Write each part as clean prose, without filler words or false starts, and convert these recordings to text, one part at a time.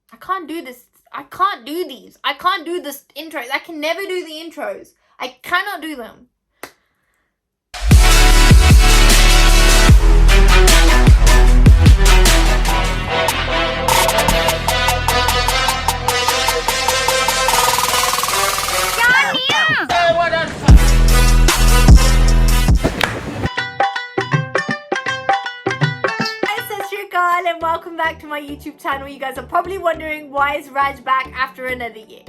I can't do this. I can't do these. I can't do this intros. I can never do the intros. I cannot do them. And welcome back to my YouTube channel. You guys are probably wondering, why is Raj back after another year?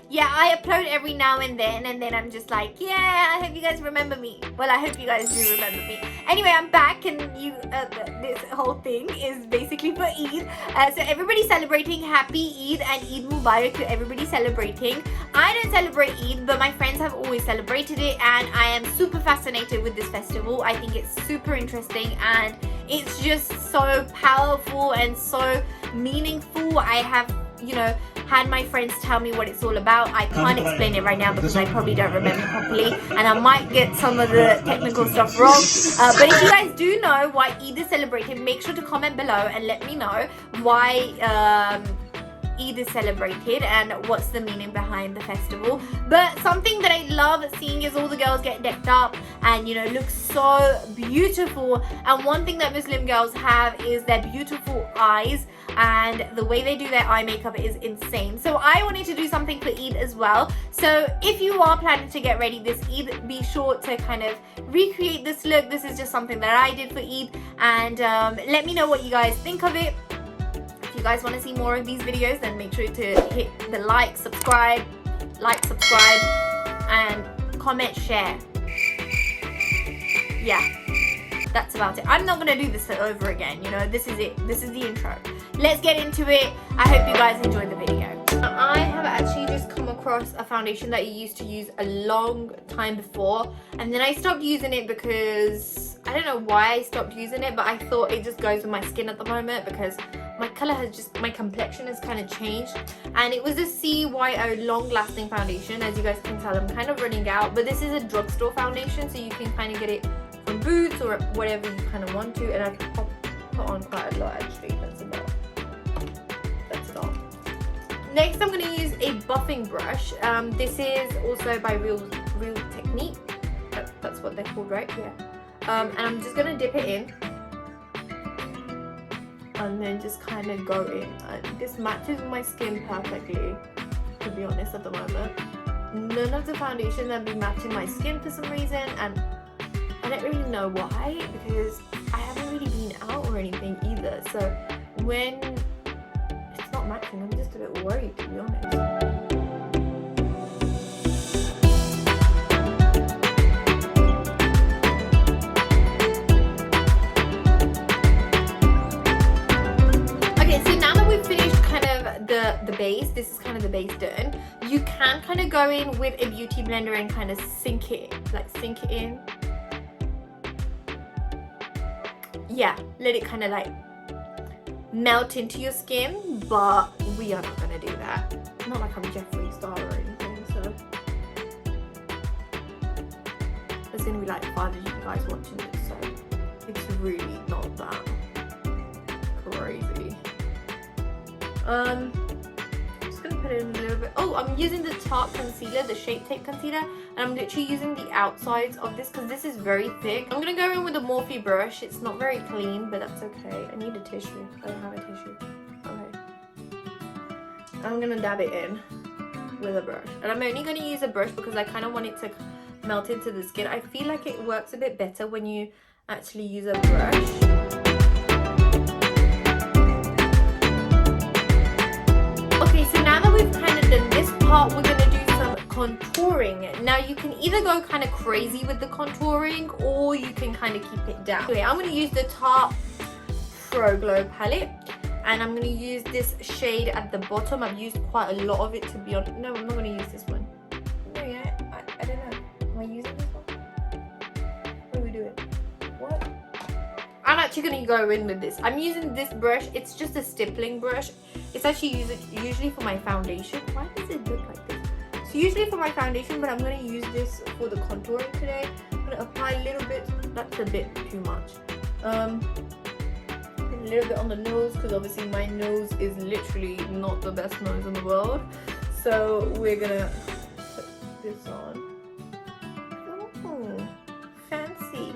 Yeah, I upload every now and then I'm just like, yeah, I hope you guys remember me. Well, I hope you guys do remember me. Anyway, I'm back, and this whole thing is basically for Eid. So everybody's celebrating. Happy Eid and Eid Mubarak to everybody celebrating. I don't celebrate Eid, but my friends have always celebrated it, and I am super fascinated with this festival. I think it's super interesting, and it's just so powerful and so meaningful. I have, you know, had my friends tell me what it's all about. I can't explain it right now because I probably don't remember properly, and I might get some of the technical stuff wrong. But if you guys do know why Eid is celebrated, make sure to comment below and let me know why Eid is celebrated and what's the meaning behind the festival. But something that I love seeing is all the girls get decked up and, you know, look so beautiful. And one thing that Muslim girls have is their beautiful eyes, and the way they do their eye makeup is insane. So I wanted to do something for Eid as well. So if you are planning to get ready this Eid, be sure to kind of recreate this look. This is just something that I did for Eid, and let me know what you guys think of it. If you guys want to see more of these videos, then make sure to hit the like, subscribe, and comment, share. Yeah, that's about it. I'm not going to do this over again, you know. This is it. This is the intro. Let's get into it. I hope you guys enjoyed the video. I have actually just come across a foundation that I used to use a long time before, and then I stopped using it because I don't know why I stopped using it, but I thought it just goes with my skin at the moment because my color has just, my complexion has kind of changed. And it was a CYO long lasting foundation. As you guys can tell, I'm kind of running out, but this is a drugstore foundation, so you can kind of get it from Boots or whatever you kind of want to, and I can put on quite a lot actually. That's it all. Next, I'm going to use a buffing brush. This is also by Real Technique. That's what they're called, right? Yeah. And I'm just going to dip it in, and then just kind of go in. This matches my skin perfectly, to be honest, at the moment. None of the foundations have been matching my skin for some reason, and I don't really know why, because I haven't really been out or anything either. So when it's not matching, I'm just a bit worried, to be honest. The base, this is kind of the base done. You can kind of go in with a beauty blender and kind of sink it in. Yeah, let it kind of like melt into your skin, but we are not going to do that. Not like I'm Jeffree Star or anything, so there's going to be like 5 of you guys watching this, so it's really not that crazy. I'm just gonna put it in a little bit. Oh, I'm using the Tarte concealer, the Shape Tape concealer, and I'm literally using the outsides of this because this is very thick. I'm gonna go in with a Morphe brush. It's not very clean, but that's okay. I need a tissue. I don't have a tissue. Okay. I'm gonna dab it in with a brush, and I'm only gonna use a brush because I kind of want it to melt into the skin. I feel like it works a bit better when you actually use a brush. This part, we're going to do some contouring. Now you can either go kind of crazy with the contouring, or you can kind of keep it down. Anyway, I'm going to use the Tarte Pro Glow palette, and I'm going to use this shade at the bottom. I've used quite a lot of it, to be honest. No, I'm not going to use this one. No, yeah, I don't know. Am I using this one? What are we doing? What? I'm actually going to go in with this. I'm using this brush. It's just a stippling brush. It's actually usually for my foundation. Why does it look like this? It's usually for my foundation, but I'm going to use this for the contouring today. I'm going to apply a little bit. That's a bit too much. A little bit on the nose because obviously my nose is literally not the best nose in the world. So we're gonna put this on. Oh, fancy.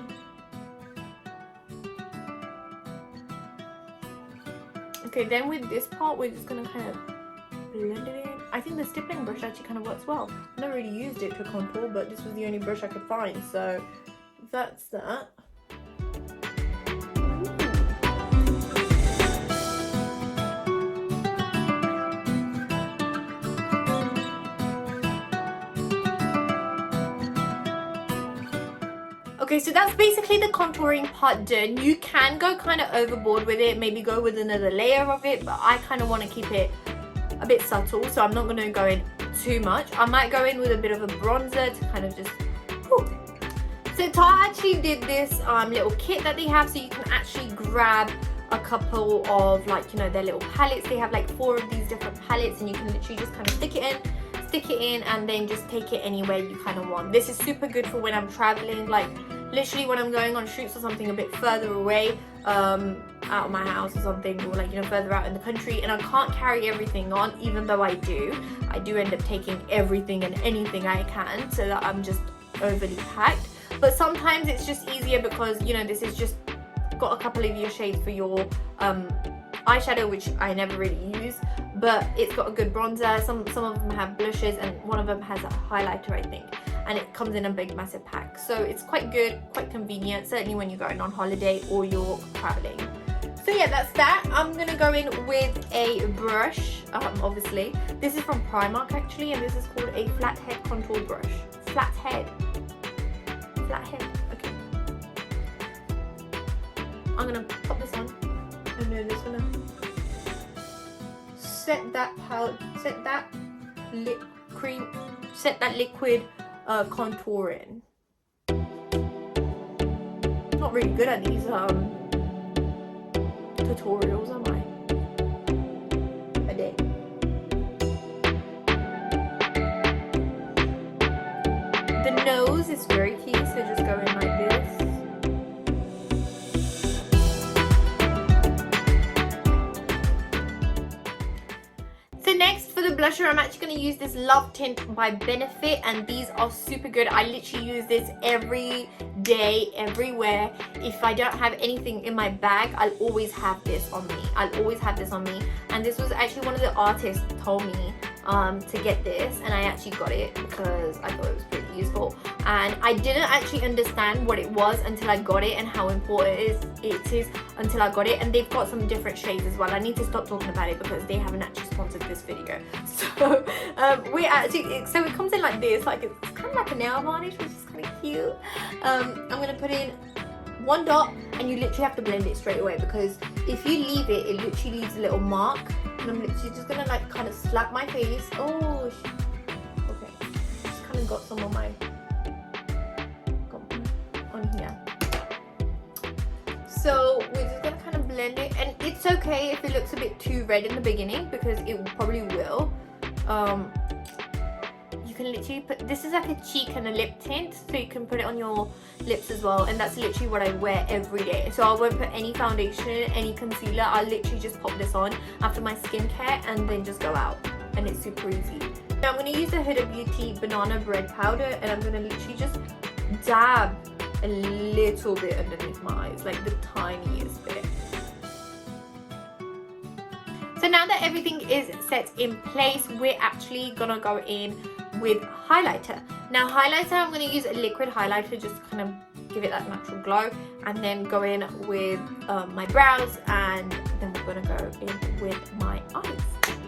Okay, then with this part, we're just gonna kind of blend it in. I think the stippling brush actually kind of works well. I've never really used it to contour, but this was the only brush I could find, so that's that. Okay, so that's basically the contouring part done. You can go kind of overboard with it, maybe go with another layer of it, but I kind of want to keep it a bit subtle, so I'm not going to go in too much. I might go in with a bit of a bronzer to kind of just... Whew. So Tarte actually did this little kit that they have, so you can actually grab a couple of, like, you know, their little palettes. They have like 4 of these different palettes, and you can literally just kind of stick it in and then just take it anywhere you kind of want. This is super good for when I'm traveling, like literally when I'm going on shoots or something a bit further away, out of my house or something, or like, you know, further out in the country, and I can't carry everything on, even though I do end up taking everything and anything I can, so that I'm just overly packed. But sometimes it's just easier because, you know, this is just got a couple of your shades for your eyeshadow, which I never really use, but it's got a good bronzer. Some of them have blushes, and one of them has a highlighter, I think, and it comes in a big massive pack, so it's quite good, quite convenient, certainly when you're going on holiday or you're traveling. So yeah, that's that. I'm gonna go in with a brush, obviously. This is from Primark actually, and this is called a flathead contour brush. Flathead, okay. I'm gonna pop this on, and then just gonna set that liquid contour in. Not really good at these tutorials, am I? I did. The nose is very key, so just go in like this. So next, for the blusher, I'm actually going to use this Love Tint by Benefit, and these are super good. I literally use this every day, everywhere. If I don't have anything in my bag, I'll always have this on me. And this was actually one of the artists told me to get this, and I actually got it because I thought it was pretty useful. And I didn't actually understand what it was until I got it, and how important it is until I got it. And they've got some different shades as well. I need to stop talking about it because they haven't actually sponsored this video. So so it comes in like this, like it's kind of like a nail varnish, which is kind of cute. I'm gonna put in 1 dot, and you literally have to blend it straight away, because if you leave it, it literally leaves a little mark. And I'm literally just gonna like kind of slap my face. Oh, okay. Just kind of got some on my on here. So we're just gonna kind of blend it, and it's okay if it looks a bit too red in the beginning, because it probably will. You can literally put, this is like a cheek and a lip tint, so you can put it on your lips as well, and that's literally what I wear every day. So I won't put any foundation, any concealer. I'll literally just pop this on after my skincare and then just go out, and it's super easy. Now I'm going to use the Huda Beauty Banana Bread Powder, and I'm going to literally just dab a little bit underneath my eyes, like the tiniest bit. So now that everything is set in place, we're actually going to go in with highlighter. Now highlighter, I'm going to use a liquid highlighter just to kind of give it that natural glow, and then go in with my brows, and then we're going to go in with my eyes,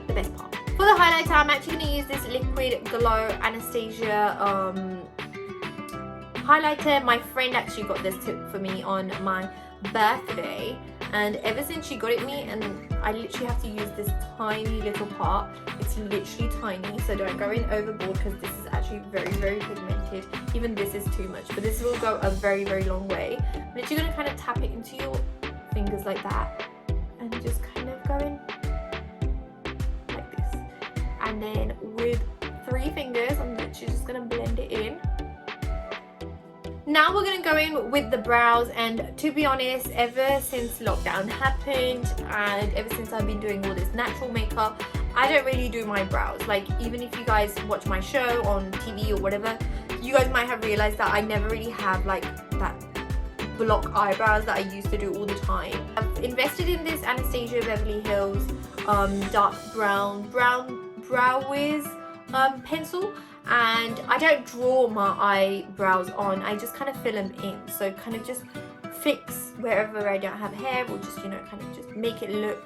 the best part. For the highlighter, I'm actually going to use this Liquid Glow Anastasia highlighter. My friend actually got this tip for me on my birthday, and ever since she got it me, and I literally have to use this tiny little part. It's literally tiny, so don't go in overboard, because this is actually very, very pigmented. Even this is too much, but this will go a very, very long way. I'm literally going to kind of tap it into your fingers like that, and just kind of go in like this. And then with 3 fingers, I'm literally just going to blend it in. Now we're gonna go in with the brows, and to be honest, ever since lockdown happened and ever since I've been doing all this natural makeup, I don't really do my brows. Like, even if you guys watch my show on TV or whatever, you guys might have realized that I never really have like that block eyebrows that I used to do all the time. I've invested in this Anastasia Beverly Hills dark brown brow wiz pencil, and I don't draw my eyebrows on, I just kind of fill them in, so kind of just fix wherever I don't have hair, or just, you know, kind of just make it look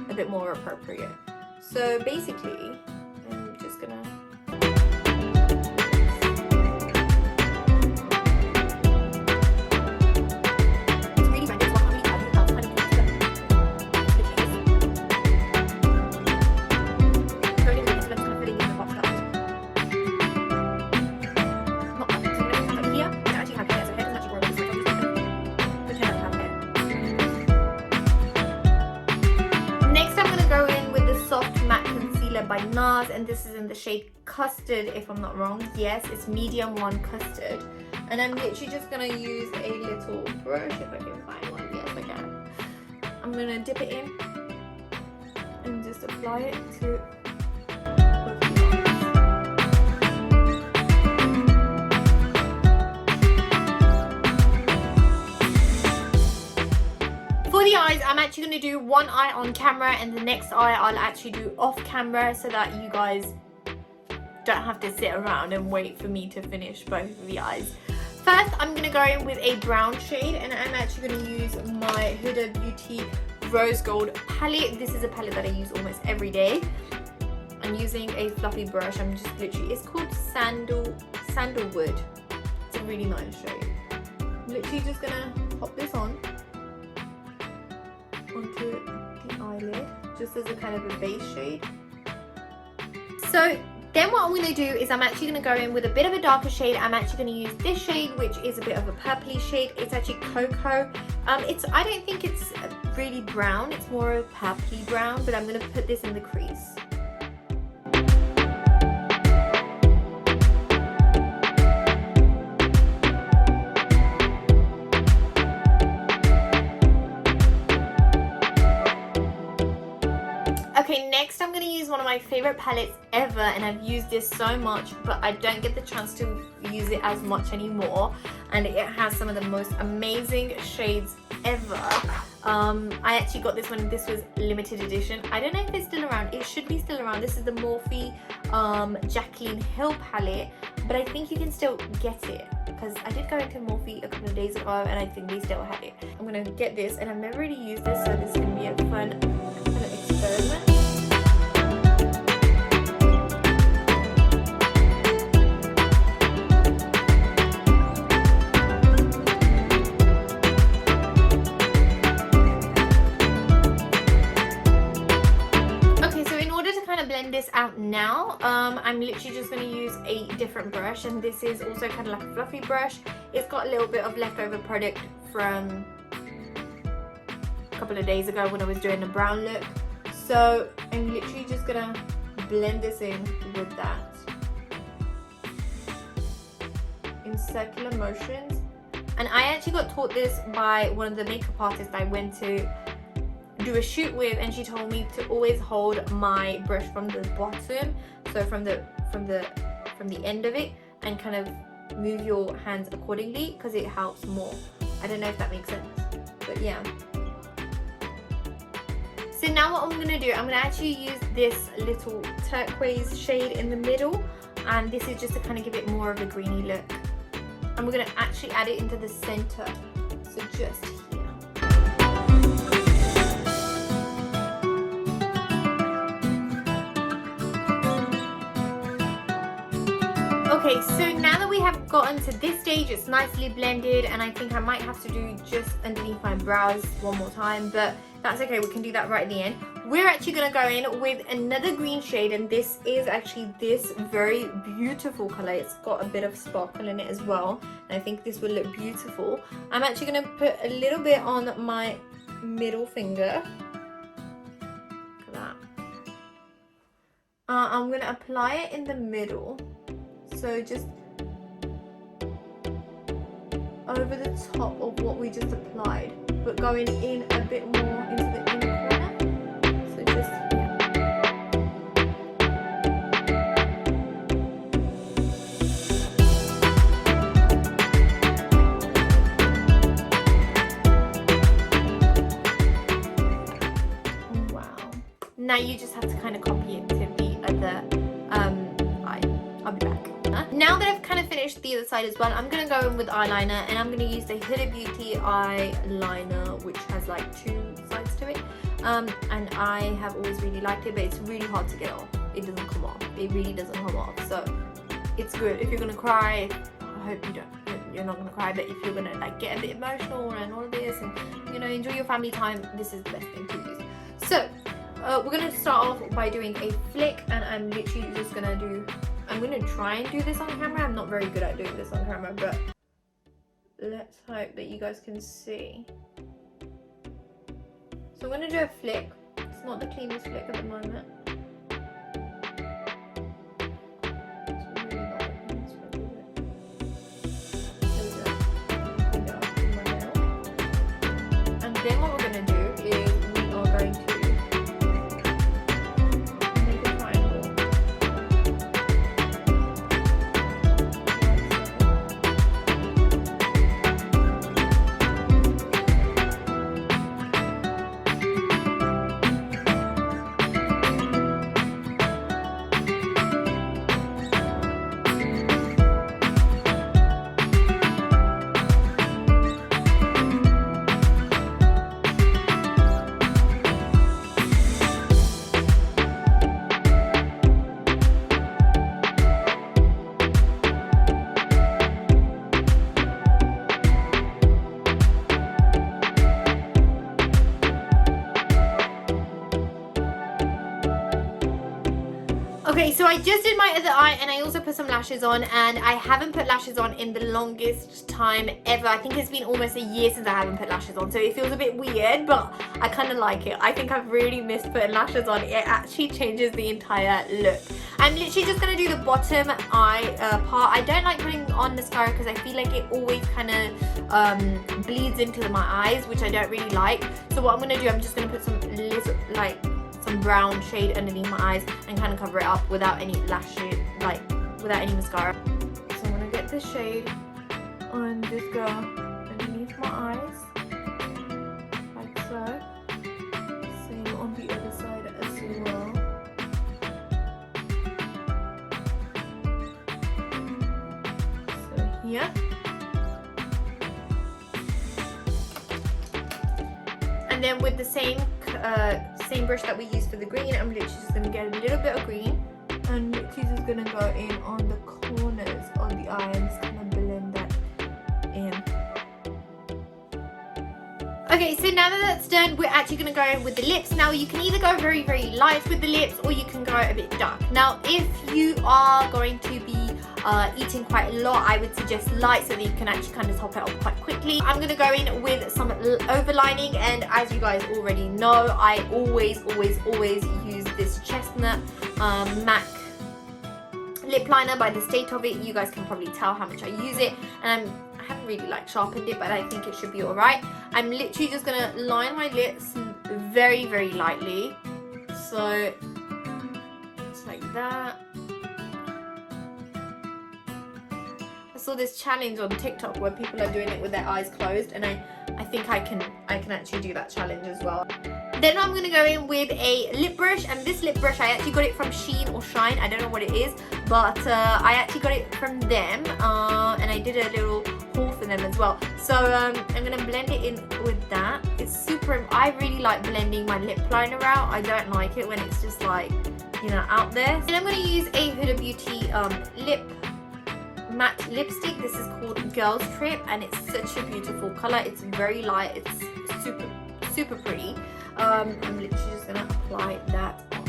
a bit more appropriate. So basically I'm just gonna by NARS, and this is in the shade Custard, if I'm not wrong. Yes, it's medium 1 Custard, and I'm literally just gonna use a little brush, if I can find one. Yes, I can. I'm gonna dip it in and just apply it to both the eyes. For the eyes, I'm actually going to do one eye on camera, and the next eye I'll actually do off camera, so that you guys don't have to sit around and wait for me to finish both of the eyes. First, I'm going to go in with a brown shade, and I'm actually going to use my Huda Beauty Rose Gold palette. This is a palette that I use almost every day. I'm using a fluffy brush. I'm just literally, it's called Sandalwood. It's a really nice shade. I'm literally just going to pop this on onto the eyelid, just as a kind of a base shade. So then what I'm going to do is I'm actually going to go in with a bit of a darker shade. I'm actually going to use this shade, which is a bit of a purpley shade. It's actually Cocoa. I don't think it's really brown, it's more a purpley brown, but I'm going to put this in the crease. Okay, next I'm going to use one of my favorite palettes ever, and I've used this so much, but I don't get the chance to use it as much anymore, and it has some of the most amazing shades ever. I actually got this one. This was limited edition. I don't know if it's still around. It should be still around. This is the Morphe Jacqueline Hill palette, but I think you can still get it, because I did go into Morphe a couple of days ago and I think they still had it. I'm going to get this, and I've never really used this, so this is going to be a fun experiment. Blend this out now. I'm literally just going to use a different brush, and this is also kind of like a fluffy brush. It's got a little bit of leftover product from a couple of days ago when I was doing a brown look, so I'm literally just gonna blend this in with that in circular motions. And I actually got taught this by one of the makeup artists I went to do a shoot with, and she told me to always hold my brush from the bottom, so from the end of it, and kind of move your hands accordingly, because it helps more. I don't know if that makes sense, but yeah. So now what I'm going to do, I'm going to actually use this little turquoise shade in the middle, and this is just to kind of give it more of a greeny look. And we're going to actually add it into the center, so just here. Okay, so now that we have gotten to this stage, it's nicely blended, and I think I might have to do just underneath my brows one more time, but that's okay, we can do that right at the end. We're actually going to go in with another green shade, and this is actually this very beautiful color. It's got a bit of sparkle in it as well, and I think this will look beautiful. I'm actually going to put a little bit on my middle finger. Look at that. I'm going to apply it in the middle. So just over the top of what we just applied, but going in a bit more into the inner corner. So just here. Wow. Now you just have to kind of copy it to the other eye. I'll be back. Now that I've kind of finished the other side as well, I'm going to go in with eyeliner, and I'm going to use the Huda Beauty eyeliner, which has like 2 sides to it. And I have always really liked it, but it's really hard to get off. It doesn't come off. It really doesn't come off. So it's good if you're going to cry. I hope you don't. You're not going to cry, but if you're going to like get a bit emotional and all of this, and you know, enjoy your family time, this is the best thing to use. So we're going to start off by doing a flick, and I'm literally just going to do, I'm going to try and do this on camera. I'm not very good at doing this on camera, but let's hope that you guys can see. So I'm going to do a flick. It's not the cleanest flick at the moment. And then what we're going to do is we are going to okay, so I just did my other eye, and I also put some lashes on, and I haven't put lashes on in the longest time ever. I think it's been almost a year since I haven't put lashes on, so it feels a bit weird, but I kind of like it. I think I've really missed putting lashes on. It actually changes the entire look. I'm literally just going to do the bottom eye part. I don't like putting on mascara because I feel like it always kind of bleeds into my eyes, which I don't really like. So what I'm going to do, I'm just going to put some little, like, some brown shade underneath my eyes and kind of cover it up without any lash shade, like without any mascara. So I'm gonna get this shade and just go underneath my eyes like so. Same on the other side as well. So here. And then with the same brush that we used for the green, I'm literally just going to get a little bit of green, and literally just going to go in on the corners of the eye and just kind of blend that in. Okay, so now that that's done, we're actually going to go in with the lips. Now you can either go very, very light with the lips, or you can go a bit dark. Now if you are going to be eating quite a lot, I would suggest light so that you can actually kind of top it up quite quickly. I'm going to go in with some overlining, and as you guys already know, I always use this Chestnut MAC lip liner by the state of it. You guys can probably tell how much I use it, and I haven't really like sharpened it, but I think it should be alright. I'm literally just going to line my lips very, very lightly. So just like that. I saw this challenge on TikTok where people are doing it with their eyes closed, and I think I can actually do that challenge as well. Then I'm going to go in with a lip brush, and this lip brush, I actually got it from Shein or Shine, I don't know what it is, but I actually got it from them, and I did a little haul for them as well. So I'm going to blend it in with that. It's super, I really like blending my lip liner out. I don't like it when it's just like, you know, out there. And I'm going to use a Huda Beauty matte lipstick. This is called Girls Trip, and it's such a beautiful color. It's very light, it's super pretty. I'm literally just gonna apply that on.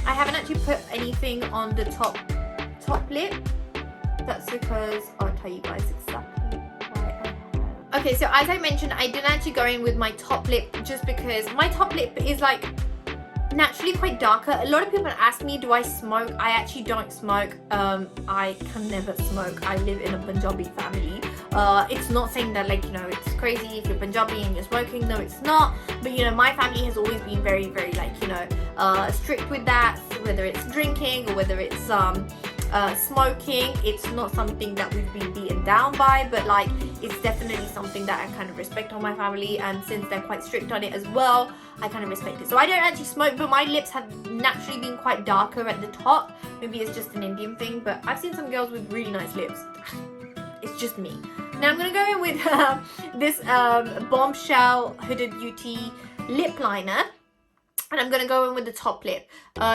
I haven't actually put anything on the top lip. That's because I'll tell you guys exactly why I have. Okay, so as I mentioned, I didn't actually go in with my top lip just because my top lip is like naturally quite darker. A lot of people ask me, do I smoke? I actually don't smoke. I can never smoke. I live in a Punjabi family. It's not saying that, like, you know, it's crazy if you're Punjabi and you're smoking. No, it's not. But, you know, my family has always been very, very, like, you know, strict with that, whether it's drinking or whether it's smoking. It's not something that we've been beaten down by, but like, it's definitely something that I kind of respect on my family, and since they're quite strict on it as well, I kind of respect it. So I don't actually smoke, but my lips have naturally been quite darker at the top. Maybe it's just an Indian thing, but I've seen some girls with really nice lips. It's just me. Now I'm gonna go in with this Bombshell Huda Beauty lip liner, and I'm gonna go in with the top lip.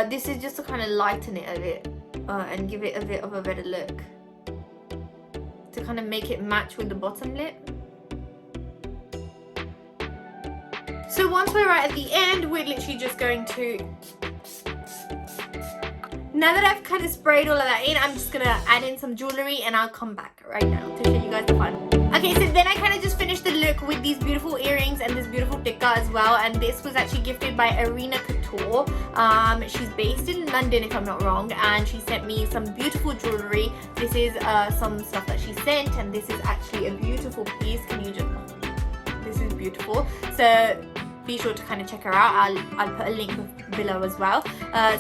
This is just to kind of lighten it a bit and give it a bit of a better look, to kind of make it match with the bottom lip. So once we're right at the end, we're literally just going to, now that I've kind of sprayed all of that in, I'm just gonna add in some jewellery, and I'll come back right now to show you guys the fun. Okay, so then I kind of just finished the look with these beautiful earrings and this beautiful tikka as well, and this was actually gifted by Arena Couture. She's based in London, if I'm not wrong, and she sent me some beautiful jewellery. This is some stuff that she sent, and this is actually a beautiful piece. Can you just, this is beautiful. So be sure to kind of check her out. I'll put a link below as well,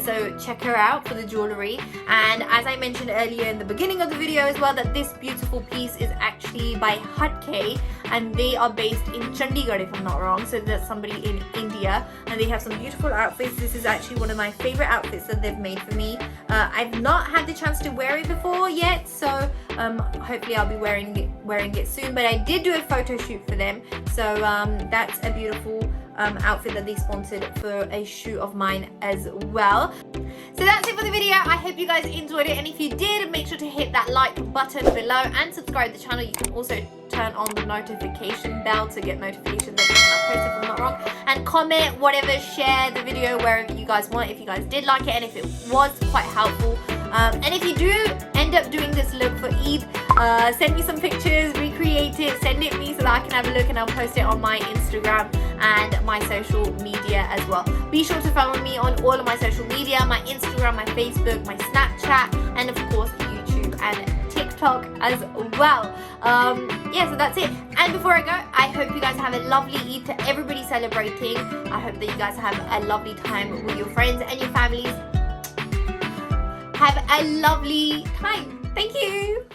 so check her out for the jewellery. And as I mentioned earlier in the beginning of the video as well, that this beautiful piece is actually by Hatke, and they are based in Chandigarh, if I'm not wrong. So that's somebody in India, and they have some beautiful outfits. This is actually one of my favorite outfits that they've made for me. I've not had the chance to wear it before yet, so hopefully I'll be wearing it soon, but I did do a photo shoot for them. So that's a beautiful outfit that they sponsored for a shoot of mine as well. So that's it for the video. I hope you guys enjoyed it, and if you did, make sure to hit that like button below and subscribe to the channel. You can also turn on the notification bell to get notifications every time I post, if I'm not wrong, and comment, whatever, share the video wherever you guys want if you guys did like it and if it was quite helpful. And if you do end up doing this look for Eid, send me some pictures, recreate it, send it me so that I can have a look, and I'll post it on my Instagram and my social media as well. Be sure to follow me on all of my social media, my Instagram, my Facebook, my Snapchat, and of course YouTube and TikTok as well. Yeah, so that's it. And before I go, I hope you guys have a lovely Eid to everybody celebrating. I hope that you guys have a lovely time with your friends and your families. Have a lovely time. Thank you.